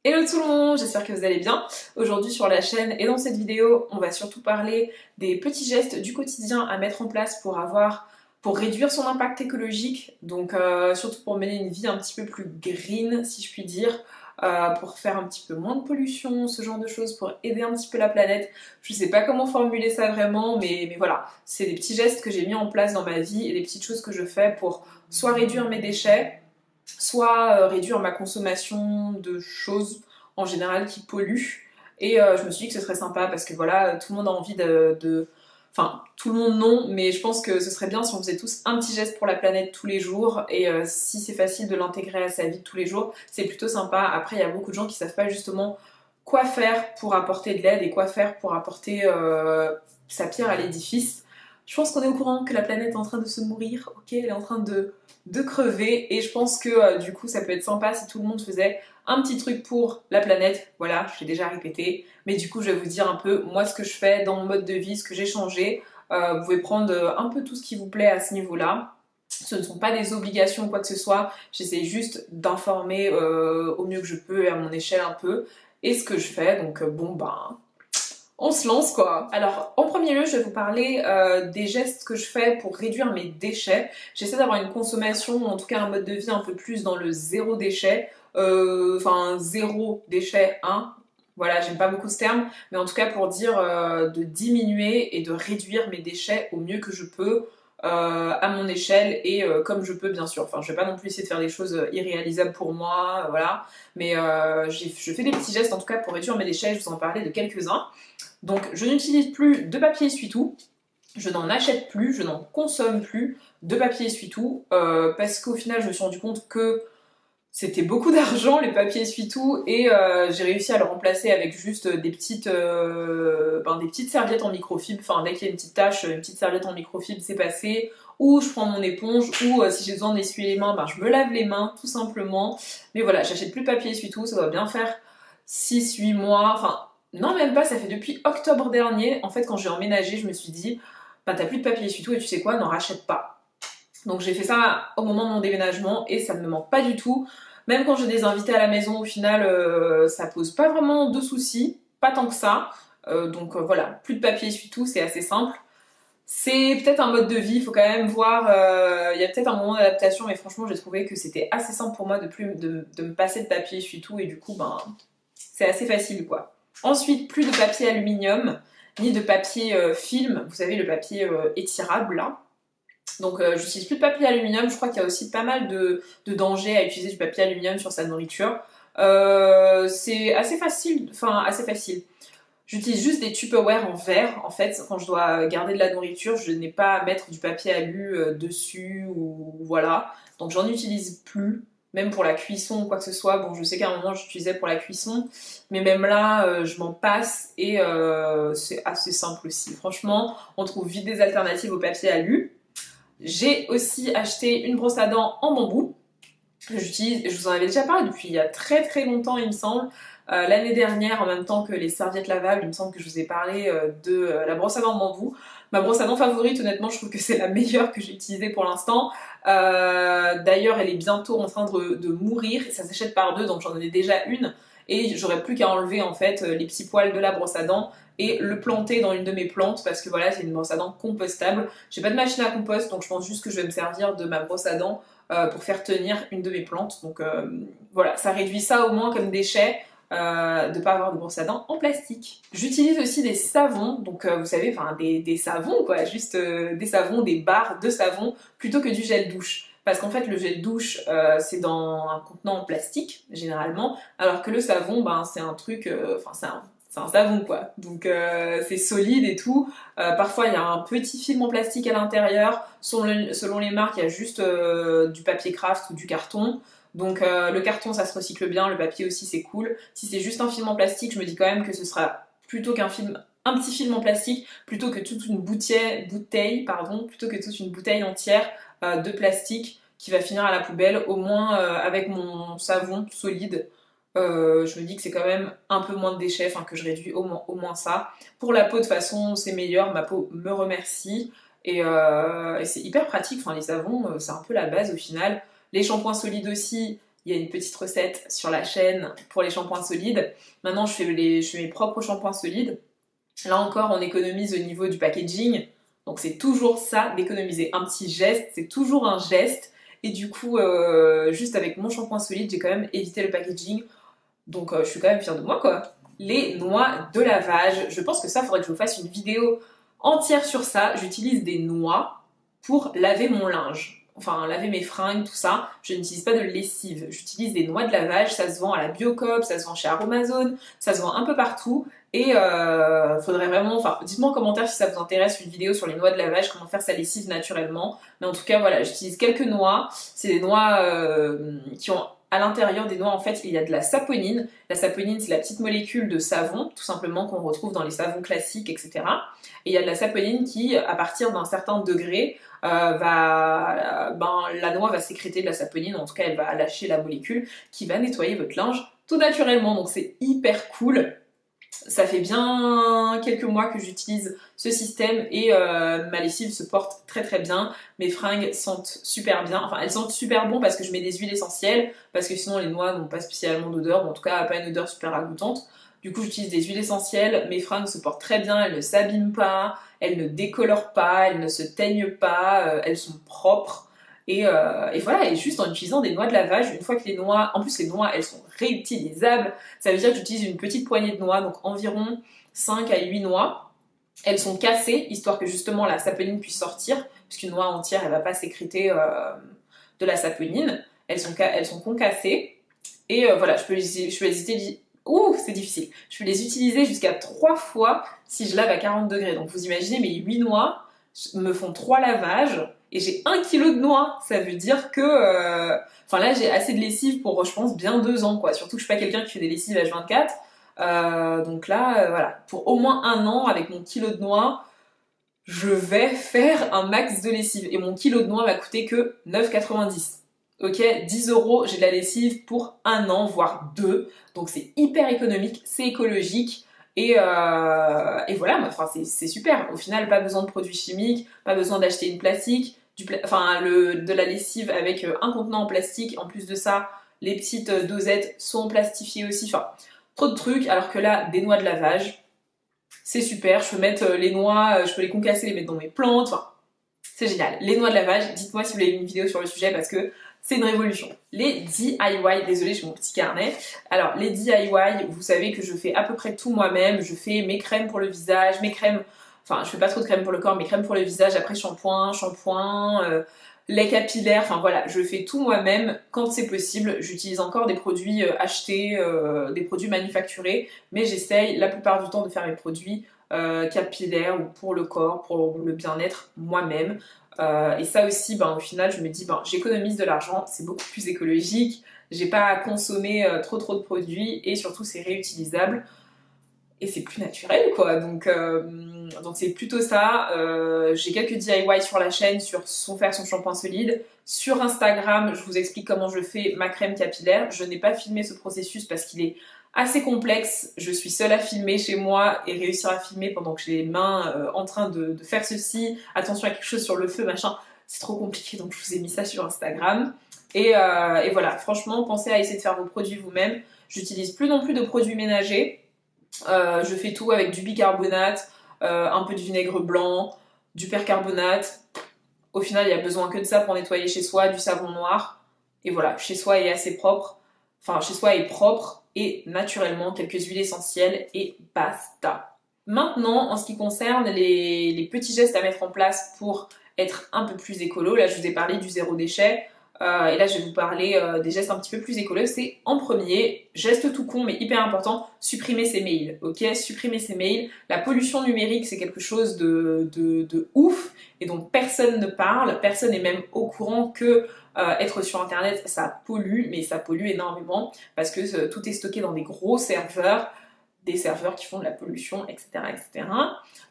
Hello tout le monde, j'espère que vous allez bien. Aujourd'hui sur la chaîne et dans cette vidéo, on va surtout parler des petits gestes du quotidien à mettre en place pour réduire son impact écologique, donc surtout pour mener une vie un petit peu plus green si je puis dire, pour faire un petit peu moins de pollution, ce genre de choses, pour aider un petit peu la planète. Je sais pas comment formuler ça vraiment, mais voilà, c'est des petits gestes que j'ai mis en place dans ma vie et des petites choses que je fais pour soit réduire mes déchets, soit réduire ma consommation de choses en général qui polluent. Et je me suis dit que ce serait sympa parce que voilà, tout le monde a envie Enfin, tout le monde non, mais je pense que ce serait bien si on faisait tous un petit geste pour la planète tous les jours. Et si c'est facile de l'intégrer à sa vie de tous les jours, c'est plutôt sympa. Après, il y a beaucoup de gens qui savent pas justement quoi faire pour apporter de l'aide et quoi faire pour apporter sa pierre à l'édifice. Je pense qu'on est au courant que la planète est en train de se mourir, ok, elle est en train de crever, et je pense que du coup ça peut être sympa si tout le monde faisait un petit truc pour la planète. Voilà, je l'ai déjà répété, mais du coup je vais vous dire un peu moi ce que je fais dans mon mode de vie, ce que j'ai changé. Vous pouvez prendre un peu tout ce qui vous plaît à ce niveau-là. Ce ne sont pas des obligations ou quoi que ce soit, j'essaie juste d'informer au mieux que je peux et à mon échelle un peu, et ce que je fais, donc bon ben on se lance quoi. Alors en premier lieu je vais vous parler des gestes que je fais pour réduire mes déchets. J'essaie d'avoir une consommation, ou en tout cas un mode de vie un peu plus dans le zéro déchet, enfin zéro déchet 1. Voilà, j'aime pas beaucoup ce terme, mais en tout cas pour dire de diminuer et de réduire mes déchets au mieux que je peux, à mon échelle et comme je peux bien sûr. Enfin, je vais pas non plus essayer de faire des choses irréalisables pour moi, voilà. Mais je fais des petits gestes en tout cas pour réduire mes déchets, je vous en parlais de quelques-uns. Donc je n'utilise plus de papier essuie-tout, je n'en achète plus, je n'en consomme plus de papier essuie-tout, parce qu'au final je me suis rendu compte que c'était beaucoup d'argent les papiers essuie-tout, et j'ai réussi à le remplacer avec juste des petites serviettes en microfibre. Enfin, dès qu'il y a une petite tache, une petite serviette en microfibre, c'est passé. Ou je prends mon éponge, ou si j'ai besoin d'essuyer les mains, ben, je me lave les mains tout simplement. Mais voilà, j'achète plus de papier essuie-tout, ça doit bien faire 6 8 mois. Enfin, non, même pas, ça fait depuis octobre dernier. En fait, quand j'ai emménagé, je me suis dit, bah t'as plus de papier essuie-tout et tu sais quoi, n'en rachète pas. Donc j'ai fait ça au moment de mon déménagement et ça ne me manque pas du tout. Même quand j'ai des invités à la maison, au final, ça pose pas vraiment de soucis, pas tant que ça. Voilà, plus de papier essuie-tout, c'est assez simple. C'est peut-être un mode de vie, il faut quand même voir. Il y a peut-être un moment d'adaptation, mais franchement, j'ai trouvé que c'était assez simple pour moi de me passer de papier essuie-tout, et du coup, ben, c'est assez facile quoi. Ensuite, plus de papier aluminium, ni de papier film, vous savez, le papier étirable là. Donc j'utilise plus de papier aluminium. Je crois qu'il y a aussi pas mal de dangers à utiliser du papier aluminium sur sa nourriture. C'est assez facile, enfin assez facile. J'utilise juste des Tupperware en verre. En fait, quand je dois garder de la nourriture, je n'ai pas à mettre du papier alu dessus ou voilà. Donc j'en utilise plus, même pour la cuisson ou quoi que ce soit. Bon, je sais qu'à un moment j'utilisais pour la cuisson, mais même là, je m'en passe, et c'est assez simple aussi. Franchement, on trouve vite des alternatives au papier alu. J'ai aussi acheté une brosse à dents en bambou. J'utilise, je vous en avais déjà parlé depuis il y a très très longtemps, il me semble. L'année dernière, en même temps que les serviettes lavables, il me semble que je vous ai parlé de la brosse à dents en bambou. Ma brosse à dents favorite, honnêtement, je trouve que c'est la meilleure que j'ai utilisée pour l'instant. D'ailleurs, elle est bientôt en train de mourir, ça s'achète par deux, donc j'en ai déjà une. Et j'aurais plus qu'à enlever en fait les petits poils de la brosse à dents et le planter dans une de mes plantes, parce que voilà, c'est une brosse à dents compostable. J'ai pas de machine à compost, donc je pense juste que je vais me servir de ma brosse à dents pour faire tenir une de mes plantes. Donc voilà, ça réduit ça au moins comme déchet, de ne pas avoir de brosse à dents en plastique. J'utilise aussi des savons, donc vous savez, enfin des savons quoi, juste des savons, des barres de savon, plutôt que du gel douche. Parce qu'en fait, le gel douche, c'est dans un contenant en plastique, généralement, alors que le savon, ben, c'est un truc, enfin, c'est un savon, quoi. Donc, c'est solide et tout. Parfois, il y a un petit film en plastique à l'intérieur. Selon les marques, il y a juste du papier craft ou du carton. Donc, le carton, ça se recycle bien. Le papier aussi, c'est cool. Si c'est juste un film en plastique, je me dis quand même que ce sera plutôt un petit film en plastique, plutôt que toute une plutôt que toute une bouteille entière de plastique qui va finir à la poubelle. Au moins avec mon savon solide, je me dis que c'est quand même un peu moins de déchets, enfin que je réduis au moins ça. Pour la peau, de toute façon, c'est meilleur, ma peau me remercie, et c'est hyper pratique. Enfin, les savons, c'est un peu la base au final. Les shampoings solides aussi, il y a une petite recette sur la chaîne pour les shampoings solides. Maintenant, je fais mes propres shampoings solides. Là encore, on économise au niveau du packaging. Donc c'est toujours ça, d'économiser. Un petit geste, c'est toujours un geste. Et du coup, juste avec mon shampoing solide, j'ai quand même évité le packaging. Donc je suis quand même fière de moi, quoi. Les noix de lavage, je pense que ça, faudrait que je vous fasse une vidéo entière sur ça. J'utilise des noix pour laver mon linge. Enfin, laver mes fringues, tout ça. Je n'utilise pas de lessive. J'utilise des noix de lavage. Ça se vend à la Biocoop, ça se vend chez Aromazone, ça se vend un peu partout. Et faudrait vraiment, enfin, dites-moi en commentaire si ça vous intéresse une vidéo sur les noix de lavage, comment faire sa lessive naturellement. Mais en tout cas, voilà, j'utilise quelques noix. C'est des noix qui ont à l'intérieur des noix, en fait, il y a de la saponine. La saponine, c'est la petite molécule de savon, tout simplement, qu'on retrouve dans les savons classiques, etc. Et il y a de la saponine qui, à partir d'un certain degré, la noix va sécréter de la saponine, en tout cas, elle va lâcher la molécule qui va nettoyer votre linge tout naturellement. Donc c'est hyper cool. Ça fait bien quelques mois que j'utilise ce système et ma lessive se porte très très bien. Mes fringues sentent super bien. Enfin, elles sentent super bon parce que je mets des huiles essentielles, parce que sinon les noix n'ont pas spécialement d'odeur, ou en tout cas pas une odeur super ragoûtante. Du coup, j'utilise des huiles essentielles. Mes fringues se portent très bien, elles ne s'abîment pas, elles ne décolorent pas, elles ne se teignent pas, elles sont propres. Et voilà, et juste en utilisant des noix de lavage, une fois que les noix, en plus les noix elles sont réutilisables, ça veut dire que j'utilise une petite poignée de noix, donc environ 5 à 8 noix. Elles sont cassées, histoire que justement la saponine puisse sortir, puisqu'une noix entière elle va pas sécréter de la saponine. Elles sont concassées, et voilà, je peux les utiliser. Ouh, c'est difficile. Je peux les utiliser jusqu'à 3 fois si je lave à 40 degrés. Donc vous imaginez, mes 8 noix me font 3 lavages et j'ai 1 kg de noix. Ça veut dire que... Enfin là, j'ai assez de lessive pour, je pense, bien 2 ans, quoi. Surtout que je suis pas quelqu'un qui fait des lessives H24. Donc là, voilà. Pour au moins 1 an, avec mon kilo de noix, je vais faire un max de lessive. Et mon kilo de noix va coûter que 9,90. Ok, 10 euros, j'ai de la lessive pour 1 an, voire 2. Donc c'est hyper économique, c'est écologique. Et voilà, enfin, c'est super. Au final, pas besoin de produits chimiques, pas besoin d'acheter une plastique, de la lessive avec un contenant en plastique. En plus de ça, les petites dosettes sont plastifiées aussi. Enfin, trop de trucs. Alors que là, des noix de lavage, c'est super. Je peux mettre les noix, je peux les concasser, les mettre dans mes plantes. Enfin, c'est génial. Les noix de lavage, dites-moi si vous voulez une vidéo sur le sujet parce que c'est une révolution. Les DIY, désolé, j'ai mon petit carnet. Alors, les DIY, vous savez que je fais à peu près tout moi-même. Je fais mes crèmes pour le visage, mes crèmes... Enfin, je fais pas trop de crèmes pour le corps, mes crèmes pour le visage, après shampoing, lait capillaire, enfin voilà, je fais tout moi-même quand c'est possible. J'utilise encore des produits achetés, des produits manufacturés, mais j'essaye la plupart du temps de faire mes produits capillaires ou pour le corps, pour le bien-être moi-même. Et ça aussi, ben, au final, je me dis, ben, j'économise de l'argent, c'est beaucoup plus écologique, j'ai pas à consommer trop de produits et surtout c'est réutilisable et c'est plus naturel quoi. Donc c'est plutôt ça. J'ai quelques DIY sur la chaîne sur faire son shampoing solide. Sur Instagram, je vous explique comment je fais ma crème capillaire. Je n'ai pas filmé ce processus parce qu'il est assez complexe. Je suis seule à filmer chez moi et réussir à filmer pendant que j'ai les mains en train de faire ceci. Attention à quelque chose sur le feu, machin. C'est trop compliqué, donc je vous ai mis ça sur Instagram. Et voilà, franchement, pensez à essayer de faire vos produits vous-même. J'utilise plus non plus de produits ménagers. Je fais tout avec du bicarbonate, un peu de vinaigre blanc, du percarbonate. Au final, il n'y a besoin que de ça pour nettoyer chez soi, du savon noir. Et voilà, chez soi est assez propre. Enfin, chez soi est propre et naturellement quelques huiles essentielles et basta. Maintenant, en ce qui concerne les petits gestes à mettre en place pour être un peu plus écolo, là je vous ai parlé du zéro déchet. Et là, je vais vous parler des gestes un petit peu plus écolos. C'est en premier, geste tout con mais hyper important, supprimer ses mails. Ok, supprimer ses mails. La pollution numérique, c'est quelque chose de ouf et dont personne ne parle. Personne n'est même au courant que être sur Internet, ça pollue, mais ça pollue énormément parce que tout est stocké dans des gros serveurs, des serveurs qui font de la pollution, etc. etc.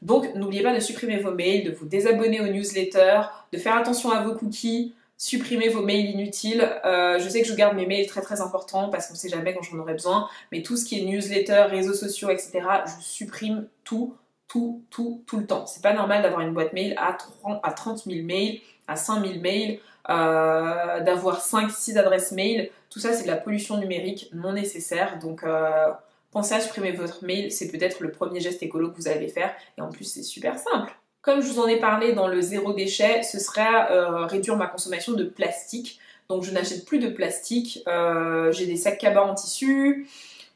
Donc, n'oubliez pas de supprimer vos mails, de vous désabonner aux newsletters, de faire attention à vos cookies. Supprimez vos mails inutiles. Je sais que je garde mes mails très très importants parce qu'on ne sait jamais quand j'en aurai besoin, mais tout ce qui est newsletter, réseaux sociaux, etc., je supprime tout tout le temps. C'est pas normal d'avoir une boîte mail à 30 000 mails, à 5 000 mails, d'avoir 5-6 adresses mail. Tout ça, c'est de la pollution numérique non nécessaire. Donc, pensez à supprimer votre mail. C'est peut-être le premier geste écolo que vous allez faire. Et en plus, c'est super simple. Comme je vous en ai parlé dans le zéro déchet, ce serait réduire ma consommation de plastique. Donc, je n'achète plus de plastique. J'ai des sacs cabas en tissu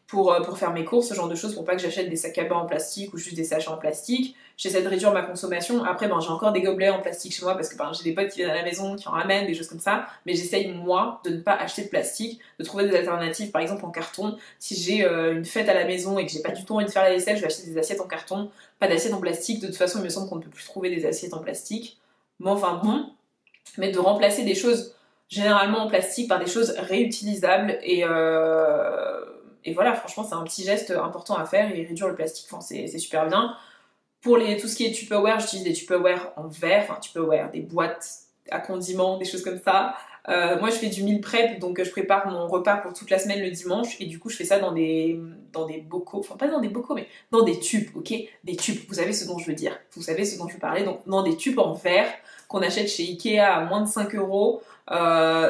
pour faire mes courses, ce genre de choses, pour pas que j'achète des sacs à bain en plastique ou juste des sachets en plastique. J'essaie de réduire ma consommation. Après, j'ai encore des gobelets en plastique chez moi parce que j'ai des potes qui viennent à la maison, qui en ramènent, des choses comme ça. Mais j'essaye, moi, de ne pas acheter de plastique, de trouver des alternatives, par exemple en carton. Si j'ai une fête à la maison et que j'ai pas du tout envie de faire la vaisselle, je vais acheter des assiettes en carton, pas d'assiettes en plastique. De toute façon, il me semble qu'on ne peut plus trouver des assiettes en plastique. Mais enfin bon, mais de remplacer des choses généralement en plastique par des choses réutilisables et voilà, franchement, c'est un petit geste important à faire et réduire le plastique, enfin, c'est super bien. Pour tout ce qui est Tupperware, j'utilise des Tupperware en verre, enfin Tupperware, des boîtes à condiments, des choses comme ça. Moi, je fais du meal prep, donc je prépare mon repas pour toute la semaine le dimanche, et du coup, je fais ça dans des bocaux, enfin pas dans des bocaux, mais dans des tubes, ok? Des tubes, vous savez ce dont je veux dire, vous savez ce dont je veux parler, donc dans des tubes en verre qu'on achète chez Ikea à moins de 5 euros.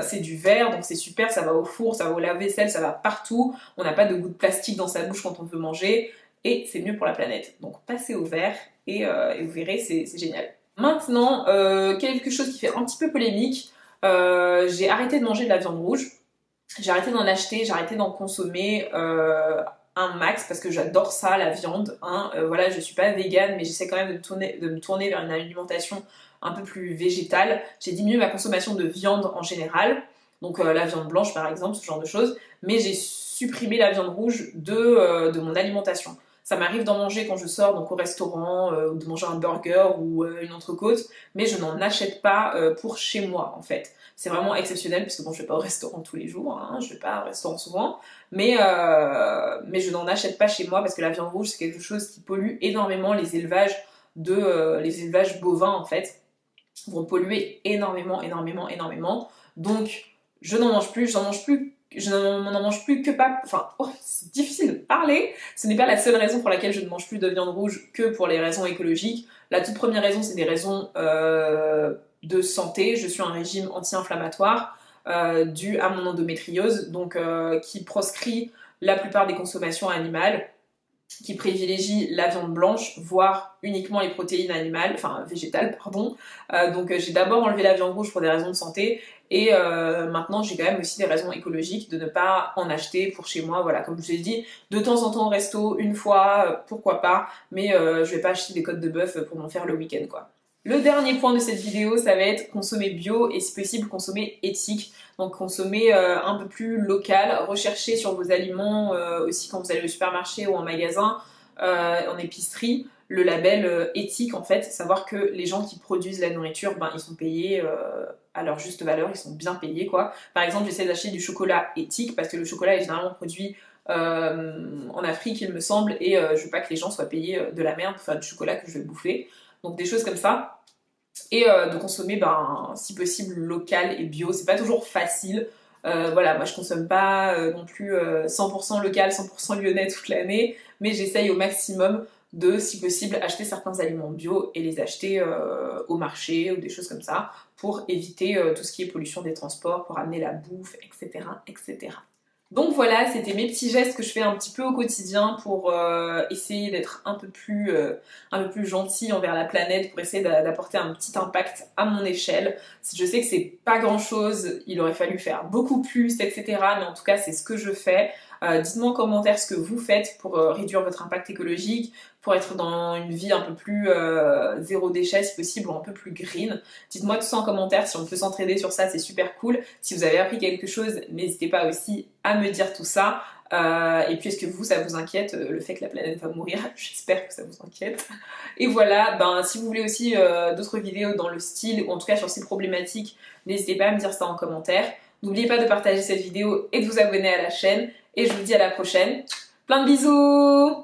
C'est du verre, donc c'est super, ça va au four, ça va au lave-vaisselle, ça va partout. On n'a pas de goût de plastique dans sa bouche quand on veut manger, et c'est mieux pour la planète. Donc passez au verre, et vous verrez, c'est génial. Maintenant, quelque chose qui fait un petit peu polémique, j'ai arrêté de manger de la viande rouge, j'ai arrêté d'en acheter, j'ai arrêté d'en consommer un max parce que j'adore ça, la viande. Hein. Voilà, je suis pas végane, mais j'essaie quand même de me tourner vers une alimentation un peu plus végétale. J'ai diminué ma consommation de viande en général, donc la viande blanche par exemple, ce genre de choses, mais j'ai supprimé la viande rouge de mon alimentation. Ça m'arrive d'en manger quand je sors, donc au restaurant, de manger un burger ou une entrecôte, mais je n'en achète pas pour chez moi en fait. C'est vraiment exceptionnel, puisque bon, je vais pas au restaurant tous les jours, hein, je vais pas au restaurant souvent, mais je n'en achète pas chez moi parce que la viande rouge c'est quelque chose qui pollue énormément les élevages les élevages bovins en fait vont polluer énormément. Donc je n'en mange plus, je n'en mange plus que pas. Enfin, oh, c'est difficile de parler. Ce n'est pas la seule raison pour laquelle je ne mange plus de viande rouge que pour les raisons écologiques. La toute première raison, c'est des raisons de santé. Je suis un régime anti-inflammatoire dû à mon endométriose, donc qui proscrit la plupart des consommations animales, qui privilégie la viande blanche, voire uniquement les protéines animales, enfin végétales, pardon. Donc j'ai d'abord enlevé la viande rouge pour des raisons de santé, et maintenant j'ai quand même aussi des raisons écologiques de ne pas en acheter pour chez moi. Voilà, comme je vous ai dit, de temps en temps au resto, une fois, pourquoi pas, mais je vais pas acheter des côtes de bœuf pour m'en faire le week-end, quoi. Le dernier point de cette vidéo, ça va être consommer bio et si possible consommer éthique. Donc consommer un peu plus local, rechercher sur vos aliments aussi quand vous allez au supermarché ou en magasin, en épicerie, le label éthique en fait, savoir que les gens qui produisent la nourriture, ils sont payés à leur juste valeur, ils sont bien payés quoi. Par exemple, j'essaie d'acheter du chocolat éthique parce que le chocolat est généralement produit en Afrique il me semble, et je veux pas que les gens soient payés de la merde pour faire du chocolat que je vais bouffer. Donc des choses comme ça. Et de consommer si possible local et bio. C'est pas toujours facile. Voilà, moi je consomme pas non plus 100% local, 100% lyonnais toute l'année, mais j'essaye au maximum de, si possible, acheter certains aliments bio et les acheter au marché ou des choses comme ça pour éviter tout ce qui est pollution des transports, pour amener la bouffe, etc. Donc voilà, c'était mes petits gestes que je fais un petit peu au quotidien pour essayer d'être un peu plus gentil envers la planète, pour essayer d'apporter un petit impact à mon échelle. Je sais que c'est pas grand chose, il aurait fallu faire beaucoup plus, etc. Mais en tout cas, c'est ce que je fais. Dites-moi en commentaire ce que vous faites pour réduire votre impact écologique, pour être dans une vie un peu plus zéro déchet si possible, ou un peu plus green. Dites-moi tout ça en commentaire, si on peut s'entraider sur ça, c'est super cool. Si vous avez appris quelque chose, n'hésitez pas aussi à me dire tout ça. Et puis est-ce que vous, ça vous inquiète, le fait que la planète va mourir? J'espère que ça vous inquiète. Et voilà, si vous voulez aussi d'autres vidéos dans le style, ou en tout cas sur ces problématiques, n'hésitez pas à me dire ça en commentaire. N'oubliez pas de partager cette vidéo et de vous abonner à la chaîne. Et je vous dis à la prochaine. Plein de bisous!